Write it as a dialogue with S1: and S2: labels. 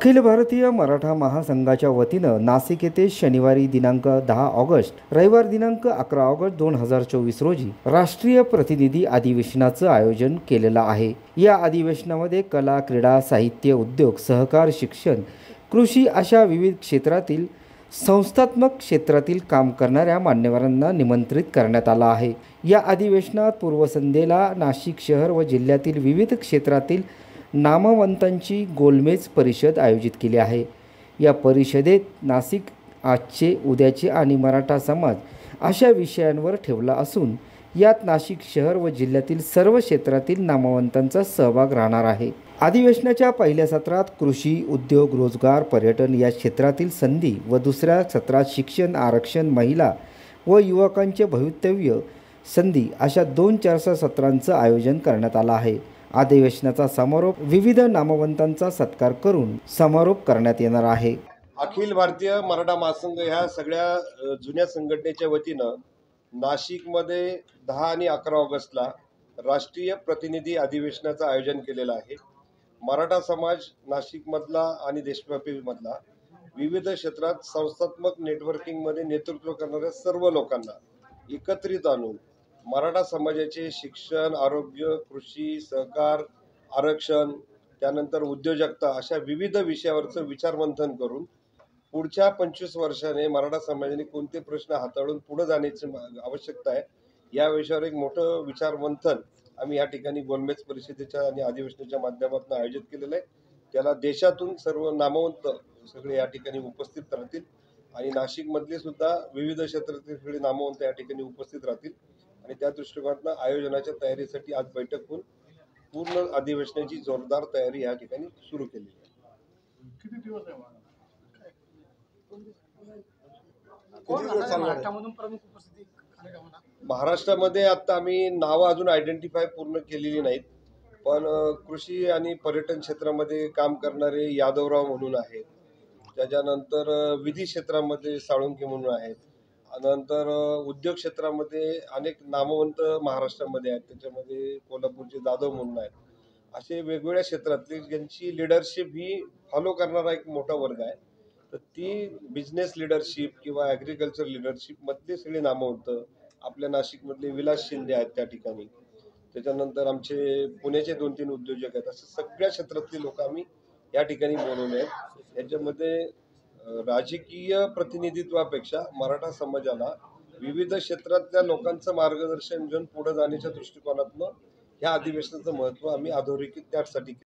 S1: अखिल भारतीय मराठा महासंघाच्या वतीनं नाशिक येथे शनिवारी दिनांक 10 ऑगस्ट रविवार दिनांक 11 ऑगस्ट 2024 रोजी राष्ट्रीय प्रतिनिधी अधिवेशनाचं आयोजन केलेलं आहे। या अधिवेशनामध्ये कला, क्रीडा, साहित्य, उद्योग, सहकार, शिक्षण, कृषी अशा विविध क्षेत्रातील संस्थात्मक क्षेत्रातील काम करणाऱ्या मान्यवरांना निमंत्रित करण्यात आलं आहे। या अधिवेशनात पूर्वसंध्येला नाशिक शहर व जिल्ह्यातील विविध क्षेत्रातील नामवंतांची गोलमेज परिषद आयोजित केली आहे। या परिषदेत नाशिक आजचे, उद्याचे आणि मराठा समाज अशा विषयांवर ठेवला असून यात नाशिक शहर व जिल्ह्यातील सर्व क्षेत्रातील नामवंतांचा सहभाग राहणार आहे। अधिवेशनाच्या पहिल्या सत्रात कृषी, उद्योग, रोजगार, पर्यटन या क्षेत्रातील संधी व दुसऱ्या सत्रात शिक्षण, आरक्षण, महिला व युवकांचे भवितव्य संधी अशा 2 चर्चा सत्रांचं आयोजन करण्यात आलं आहे। अधिवेशनाचा समारोप विविध नामवंतांचा सत्कार करून समारोप करण्यात येणार आहे।
S2: अखिल भारतीय मराठा महासंघ ह्या सगळ्या जुन्या संघटनेच्या वतीनं नाशिकमध्ये 10 आणि 11 ऑगस्टला राष्ट्रीय प्रतिनिधी अधिवेशनाचं आयोजन केलेलं आहे। मराठा समाज नाशिकमधला आणि देशव्यापीमधला विविध क्षेत्रात संस्थात्मक नेटवर्किंगमध्ये नेतृत्व करणाऱ्या सर्व लोकांना एकत्रित आणून मराठा समाजाचे शिक्षण, आरोग्य, कृषी, सहकार, आरक्षण, त्यानंतर उद्योजकता अशा विविध विषयावरचं विचारमंथन करून पुढच्या 25 वर्षाने मराठा समाजाने कोणते प्रश्न हाताळून पुढे जाण्याची आवश्यकता आहे या विषयावर एक मोठं विचारमंथन आम्ही या ठिकाणी गोलमेज परिषदेच्या आणि अधिवेशनाच्या माध्यमातून आयोजित केलेलं आहे। त्याला देशातून सर्व नामवंत सगळे या ठिकाणी उपस्थित राहतील आणि नाशिकमधले सुद्धा विविध क्षेत्रातील सगळे नामवंत या ठिकाणी उपस्थित राहतील आणि त्या दृष्टिकोनातून आयोजनाच्या तयारीसाठी आज बैठक होऊन पूर्ण अधिवेशनाची जोरदार तयारी या ठिकाणी सुरू केली आहे।
S3: किती दिवस आहे
S2: महाराष्ट्रामध्ये आता आम्ही नावं अजून आयडेंटिफाय पूर्ण केलेली नाहीत, पण कृषी आणि पर्यटन क्षेत्रामध्ये काम करणारे यादवराव म्हणून आहेत, त्याच्यानंतर विधी क्षेत्रामध्ये साळुंखे म्हणून आहेत, नंतर उद्योग क्षेत्रामध्ये अनेक नामवंत महाराष्ट्रामध्ये आहेत, त्याच्यामध्ये कोल्हापूरचे जाधव म्हणून आहेत। असे वेगवेगळ्या क्षेत्रातली ज्यांची लिडरशिप ही फॉलो करणारा एक मोठा वर्ग आहे, तर ती बिझनेस लिडरशिप किंवा ॲग्रिकल्चर लिडरशिप मधले सगळे नामवंत आपल्या नाशिकमधले विलास शिंदे आहेत त्या ठिकाणी, त्याच्यानंतर आमचे पुण्याचे 2-3 उद्योजक आहेत। असे सगळ्या क्षेत्रातली लोक आम्ही या ठिकाणी बोलवले आहेत। याच्यामध्ये राजकीय प्रतिनिधित्वापेक्षा मराठा समाजाला विविध क्षेत्रातल्या लोकांचं मार्गदर्शन घेऊन पुढे जाण्याच्या दृष्टिकोनातून ह्या अधिवेशनाचं महत्त्व आम्ही अधोरेखित त्यासाठी